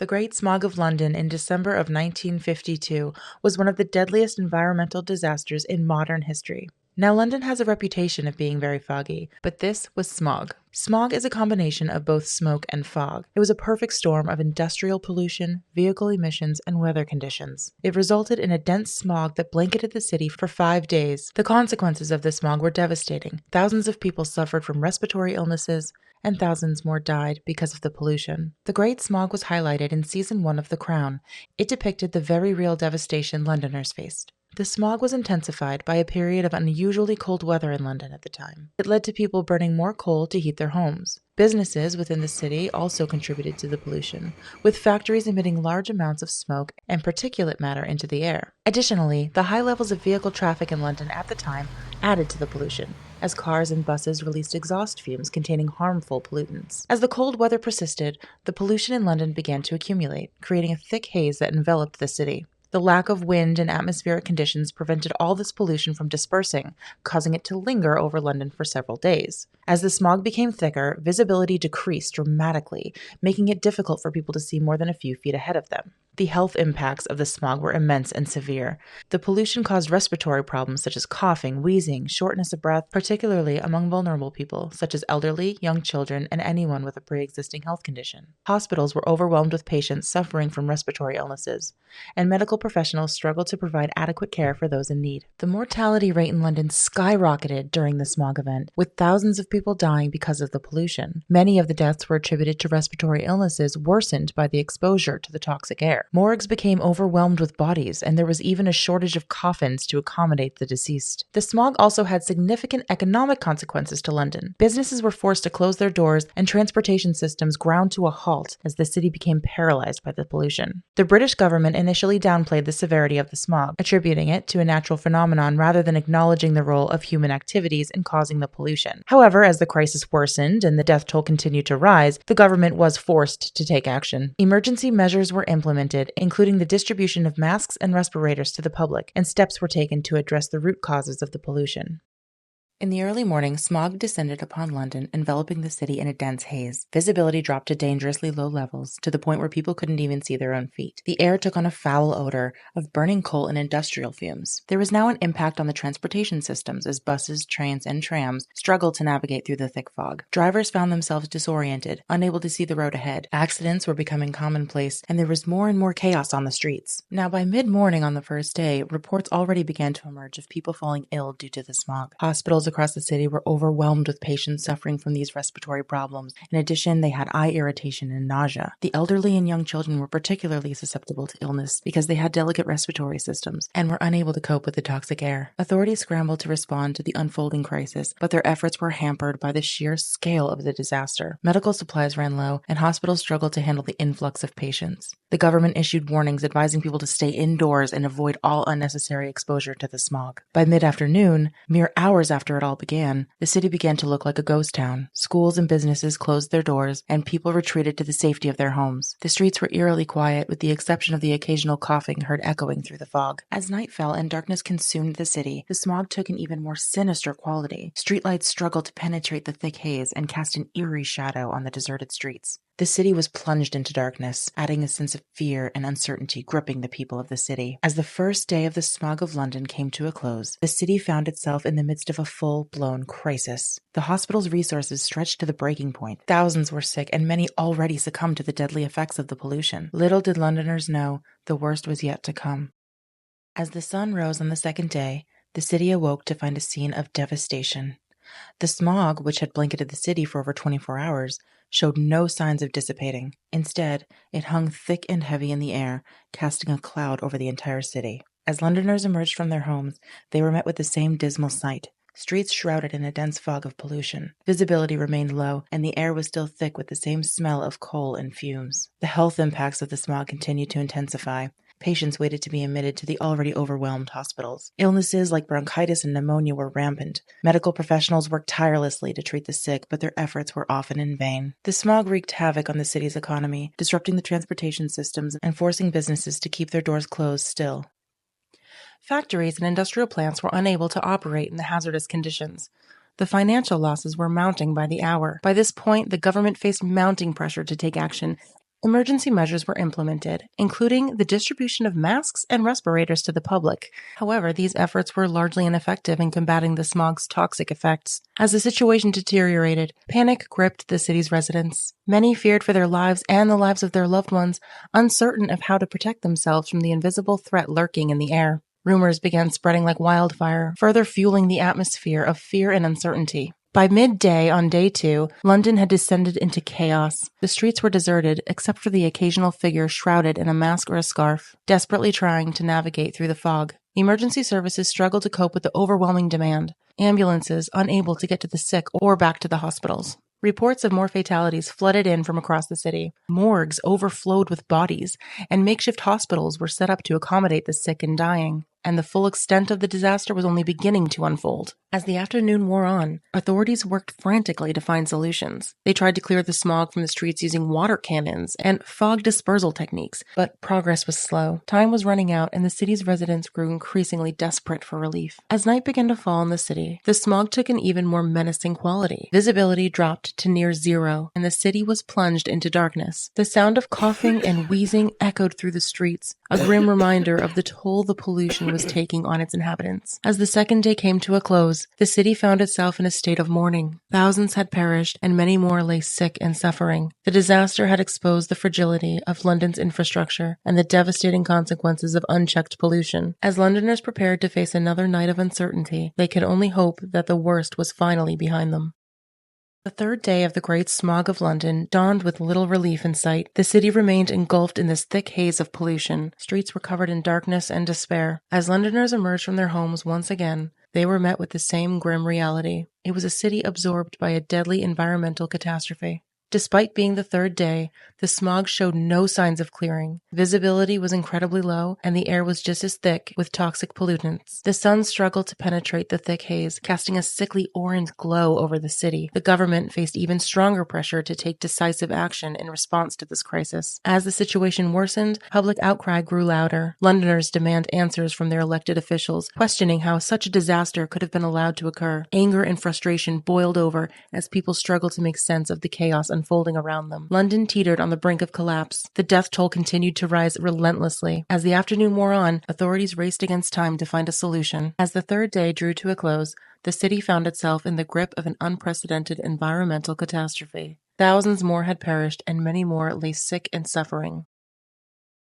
The Great Smog of London in December of 1952 was one of the deadliest environmental disasters in modern history. Now, London has a reputation of being very foggy, but this was smog. Smog is a combination of both smoke and fog. It was a perfect storm of industrial pollution, vehicle emissions, and weather conditions. It resulted in a dense smog that blanketed the city for 5 days. The consequences of the smog were devastating. Thousands of people suffered from respiratory illnesses, and thousands more died because of the pollution. The Great Smog was highlighted in Season 1 of The Crown. It depicted the very real devastation Londoners faced. The smog was intensified by a period of unusually cold weather in London at the time. It led to people burning more coal to heat their homes. Businesses within the city also contributed to the pollution, with factories emitting large amounts of smoke and particulate matter into the air. Additionally, the high levels of vehicle traffic in London at the time added to the pollution, as cars and buses released exhaust fumes containing harmful pollutants. As the cold weather persisted, the pollution in London began to accumulate, creating a thick haze that enveloped the city. The lack of wind and atmospheric conditions prevented all this pollution from dispersing, causing it to linger over London for several days. As the smog became thicker, visibility decreased dramatically, making it difficult for people to see more than a few feet ahead of them. The health impacts of the smog were immense and severe. The pollution caused respiratory problems such as coughing, wheezing, shortness of breath, particularly among vulnerable people such as elderly, young children, and anyone with a pre-existing health condition. Hospitals were overwhelmed with patients suffering from respiratory illnesses, and medical professionals struggled to provide adequate care for those in need. The mortality rate in London skyrocketed during the smog event, with thousands of people dying because of the pollution. Many of the deaths were attributed to respiratory illnesses worsened by the exposure to the toxic air. Morgues became overwhelmed with bodies, and there was even a shortage of coffins to accommodate the deceased. The smog also had significant economic consequences to London. Businesses were forced to close their doors, and transportation systems ground to a halt as the city became paralyzed by the pollution. The British government initially downplayed the severity of the smog, attributing it to a natural phenomenon rather than acknowledging the role of human activities in causing the pollution. However, as the crisis worsened and the death toll continued to rise, the government was forced to take action. Emergency measures were implemented, including the distribution of masks and respirators to the public, and steps were taken to address the root causes of the pollution. In the early morning, smog descended upon London, enveloping the city in a dense haze. Visibility dropped to dangerously low levels, to the point where people couldn't even see their own feet. The air took on a foul odor of burning coal and industrial fumes. There was now an impact on the transportation systems as buses, trains, and trams struggled to navigate through the thick fog. Drivers found themselves disoriented, unable to see the road ahead. Accidents were becoming commonplace, and there was more and more chaos on the streets. Now, by mid-morning on the first day, reports already began to emerge of people falling ill due to the smog. Hospitals across the city were overwhelmed with patients suffering from these respiratory problems. In addition, they had eye irritation and nausea. The elderly and young children were particularly susceptible to illness because they had delicate respiratory systems and were unable to cope with the toxic air. Authorities scrambled to respond to the unfolding crisis, but their efforts were hampered by the sheer scale of the disaster. Medical supplies ran low, and hospitals struggled to handle the influx of patients. The government issued warnings advising people to stay indoors and avoid all unnecessary exposure to the smog. By mid-afternoon, mere hours after it all began, the city began to look like a ghost town. Schools and businesses closed their doors, and people retreated to the safety of their homes. The streets were eerily quiet, with the exception of the occasional coughing heard echoing through the fog. As night fell and darkness consumed the city, the smog took an even more sinister quality. Streetlights struggled to penetrate the thick haze and cast an eerie shadow on the deserted streets. The city was plunged into darkness, adding a sense of fear and uncertainty gripping the people of the city. As the first day of the smog of London came to a close, the city found itself in the midst of a full-blown crisis. The hospital's resources stretched to the breaking point. Thousands were sick, and many already succumbed to the deadly effects of the pollution. Little did Londoners know the worst was yet to come. As the sun rose on the second day, the city awoke to find a scene of devastation. The smog, which had blanketed the city for over 24 hours, showed no signs of dissipating. Instead, it hung thick and heavy in the air, casting a cloud over the entire city. As Londoners emerged from their homes, they were met with the same dismal sight. Streets shrouded in a dense fog of pollution. Visibility remained low, and the air was still thick with the same smell of coal and fumes. The health impacts of the smog continued to intensify. Patients waited to be admitted to the already overwhelmed hospitals. Illnesses like bronchitis and pneumonia were rampant. Medical professionals worked tirelessly to treat the sick, but their efforts were often in vain. The smog wreaked havoc on the city's economy, disrupting the transportation systems and forcing businesses to keep their doors closed still. Factories and industrial plants were unable to operate in the hazardous conditions. The financial losses were mounting by the hour. By this point, the government faced mounting pressure to take action, Emergency measures were implemented, including the distribution of masks and respirators to the public. However, these efforts were largely ineffective in combating the smog's toxic effects. As the situation deteriorated, panic gripped the city's residents. Many feared for their lives and the lives of their loved ones, uncertain of how to protect themselves from the invisible threat lurking in the air. Rumors began spreading like wildfire, further fueling the atmosphere of fear and uncertainty. By midday on day 2, London had descended into chaos. The streets were deserted, except for the occasional figure shrouded in a mask or a scarf, desperately trying to navigate through the fog. Emergency services struggled to cope with the overwhelming demand. Ambulances unable to get to the sick or back to the hospitals. Reports of more fatalities flooded in from across the city. Morgues overflowed with bodies, and makeshift hospitals were set up to accommodate the sick and dying. And the full extent of the disaster was only beginning to unfold. As the afternoon wore on, authorities worked frantically to find solutions. They tried to clear the smog from the streets using water cannons and fog dispersal techniques, but progress was slow. Time was running out, and the city's residents grew increasingly desperate for relief. As night began to fall in the city, the smog took an even more menacing quality. Visibility dropped to near zero, and the city was plunged into darkness. The sound of coughing and wheezing echoed through the streets, a grim reminder of the toll the pollution was taking on its inhabitants. As the second day came to a close, the city found itself in a state of mourning. Thousands had perished, and many more lay sick and suffering. The disaster had exposed the fragility of London's infrastructure and the devastating consequences of unchecked pollution. As Londoners prepared to face another night of uncertainty, they could only hope that the worst was finally behind them. The third day of the Great Smog of London dawned with little relief in sight. The city remained engulfed in this thick haze of pollution. Streets were covered in darkness and despair. As Londoners emerged from their homes once again, they were met with the same grim reality. It was a city absorbed by a deadly environmental catastrophe. Despite being the third day, the smog showed no signs of clearing. Visibility was incredibly low, and the air was just as thick with toxic pollutants. The sun struggled to penetrate the thick haze, casting a sickly orange glow over the city. The government faced even stronger pressure to take decisive action in response to this crisis. As the situation worsened, public outcry grew louder. Londoners demand answers from their elected officials, questioning how such a disaster could have been allowed to occur. Anger and frustration boiled over as people struggled to make sense of the chaos unfolding around them. London teetered on the brink of collapse. The death toll continued to rise relentlessly. As the afternoon wore on, authorities raced against time to find a solution. As the third day drew to a close, the city found itself in the grip of an unprecedented environmental catastrophe. Thousands more had perished, and many more lay sick and suffering.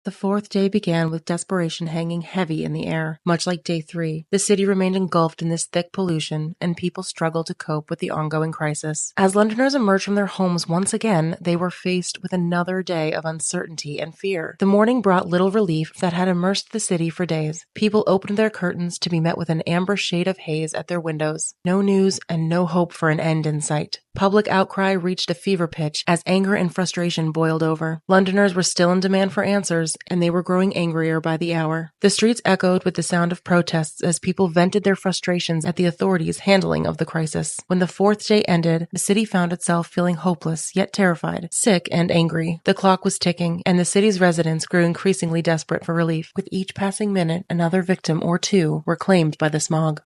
The fourth day began with desperation hanging heavy in the air. Much like day 3, the city remained engulfed in this thick pollution, and people struggled to cope with the ongoing crisis. As Londoners emerged from their homes once again, they were faced with another day of uncertainty and fear. The morning brought little relief that had immersed the city for days. People opened their curtains to be met with an amber shade of haze at their windows. No news and no hope for an end in sight. Public outcry reached a fever pitch as anger and frustration boiled over. Londoners were still in demand for answers, and they were growing angrier by the hour. The streets echoed with the sound of protests as people vented their frustrations at the authorities' handling of the crisis. When the fourth day ended, the city found itself feeling hopeless, yet terrified, sick and angry. The clock was ticking, and the city's residents grew increasingly desperate for relief. With each passing minute, another victim or two were claimed by the smog.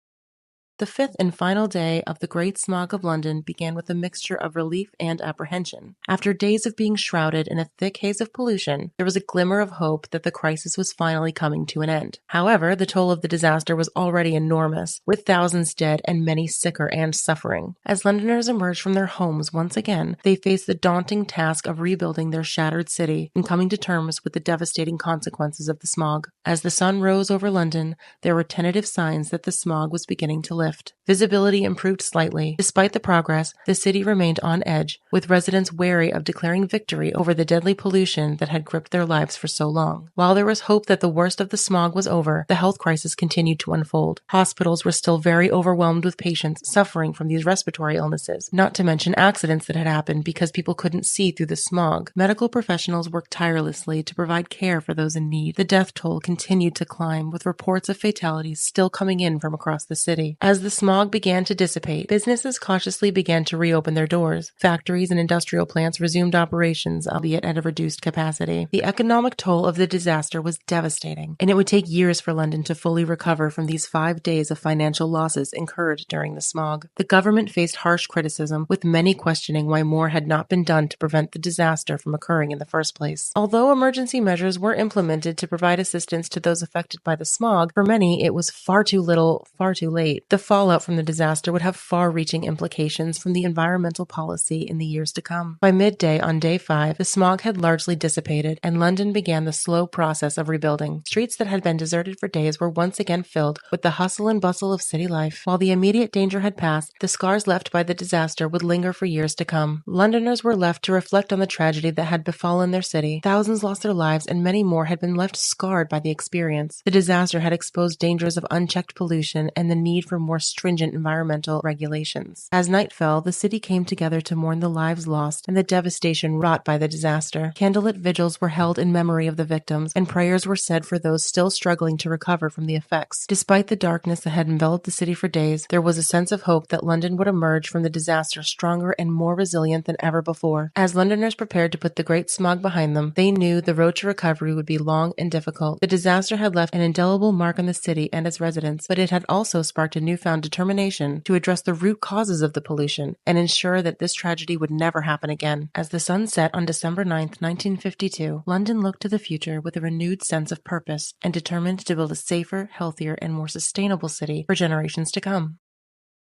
The fifth and final day of the Great Smog of London began with a mixture of relief and apprehension. After days of being shrouded in a thick haze of pollution, there was a glimmer of hope that the crisis was finally coming to an end. However, the toll of the disaster was already enormous, with thousands dead and many sicker and suffering. As Londoners emerged from their homes once again, they faced the daunting task of rebuilding their shattered city and coming to terms with the devastating consequences of the smog. As the sun rose over London, there were tentative signs that the smog was beginning to lift. Visibility improved slightly. Despite the progress, the city remained on edge, with residents wary of declaring victory over the deadly pollution that had gripped their lives for so long. While there was hope that the worst of the smog was over, the health crisis continued to unfold. Hospitals were still very overwhelmed with patients suffering from these respiratory illnesses, not to mention accidents that had happened because people couldn't see through the smog. Medical professionals worked tirelessly to provide care for those in need. The death toll continued to climb, with reports of fatalities still coming in from across the city. As As the smog began to dissipate, businesses cautiously began to reopen their doors. Factories and industrial plants resumed operations, albeit at a reduced capacity. The economic toll of the disaster was devastating, and it would take years for London to fully recover from these 5 days of financial losses incurred during the smog. The government faced harsh criticism, with many questioning why more had not been done to prevent the disaster from occurring in the first place. Although emergency measures were implemented to provide assistance to those affected by the smog, for many it was far too little, far too late. The fallout from the disaster would have far-reaching implications from the environmental policy in the years to come. By midday on day 5, the smog had largely dissipated, and London began the slow process of rebuilding. Streets that had been deserted for days were once again filled with the hustle and bustle of city life. While the immediate danger had passed, the scars left by the disaster would linger for years to come. Londoners were left to reflect on the tragedy that had befallen their city. Thousands lost their lives, and many more had been left scarred by the experience. The disaster had exposed dangers of unchecked pollution and the need for more stringent environmental regulations. As night fell, the city came together to mourn the lives lost and the devastation wrought by the disaster. Candlelit vigils were held in memory of the victims, and prayers were said for those still struggling to recover from the effects. Despite the darkness that had enveloped the city for days, there was a sense of hope that London would emerge from the disaster stronger and more resilient than ever before. As Londoners prepared to put the Great Smog behind them, they knew the road to recovery would be long and difficult. The disaster had left an indelible mark on the city and its residents, but it had also sparked a newfound determination to address the root causes of the pollution and ensure that this tragedy would never happen again. As the sun set on December 9th, 1952, London looked to the future with a renewed sense of purpose and determined to build a safer, healthier, and more sustainable city for generations to come.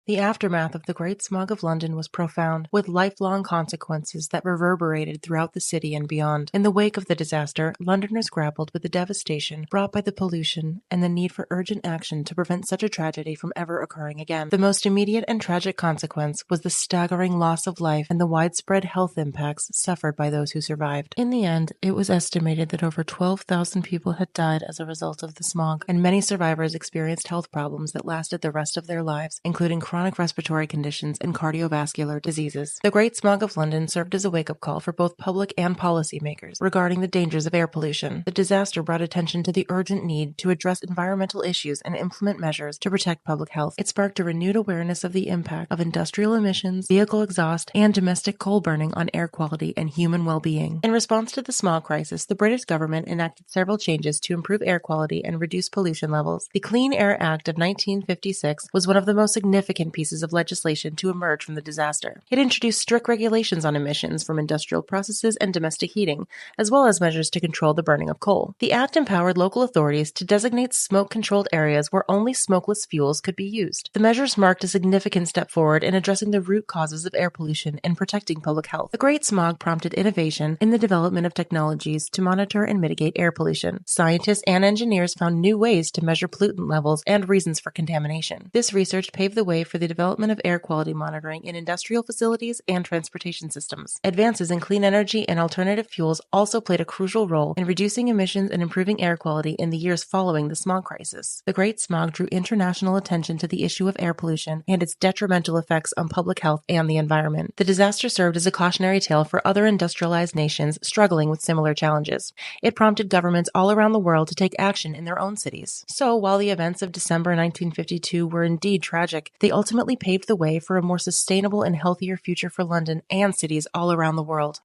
The aftermath of the Great Smog of London was profound, with lifelong consequences that reverberated throughout the city and beyond. In the wake of the disaster, Londoners grappled with the devastation brought by the pollution and the need for urgent action to prevent such a tragedy from ever occurring again. The most immediate and tragic consequence was the staggering loss of life and the widespread health impacts suffered by those who survived. In the end, it was estimated that over 12,000 people had died as a result of the smog, and many survivors experienced health problems that lasted the rest of their lives, including chronic respiratory conditions and cardiovascular diseases. The Great Smog of London served as a wake-up call for both public and policymakers regarding the dangers of air pollution. The disaster brought attention to the urgent need to address environmental issues and implement measures to protect public health. It sparked a renewed awareness of the impact of industrial emissions, vehicle exhaust, and domestic coal burning on air quality and human well-being. In response to the smog crisis, the British government enacted several changes to improve air quality and reduce pollution levels. The Clean Air Act of 1956 was one of the most significant pieces of legislation to emerge from the disaster. It introduced strict regulations on emissions from industrial processes and domestic heating, as well as measures to control the burning of coal. The act empowered local authorities to designate smoke-controlled areas where only smokeless fuels could be used. The measures marked a significant step forward in addressing the root causes of air pollution and protecting public health. The Great Smog prompted innovation in the development of technologies to monitor and mitigate air pollution. Scientists and engineers found new ways to measure pollutant levels and reasons for contamination. This research paved the way for the development of air quality monitoring in industrial facilities and transportation systems. Advances in clean energy and alternative fuels also played a crucial role in reducing emissions and improving air quality in the years following the smog crisis. The Great Smog drew international attention to the issue of air pollution and its detrimental effects on public health and the environment. The disaster served as a cautionary tale for other industrialized nations struggling with similar challenges. It prompted governments all around the world to take action in their own cities. So, while the events of December 1952 were indeed tragic, they ultimately paved the way for a more sustainable and healthier future for London and cities all around the world.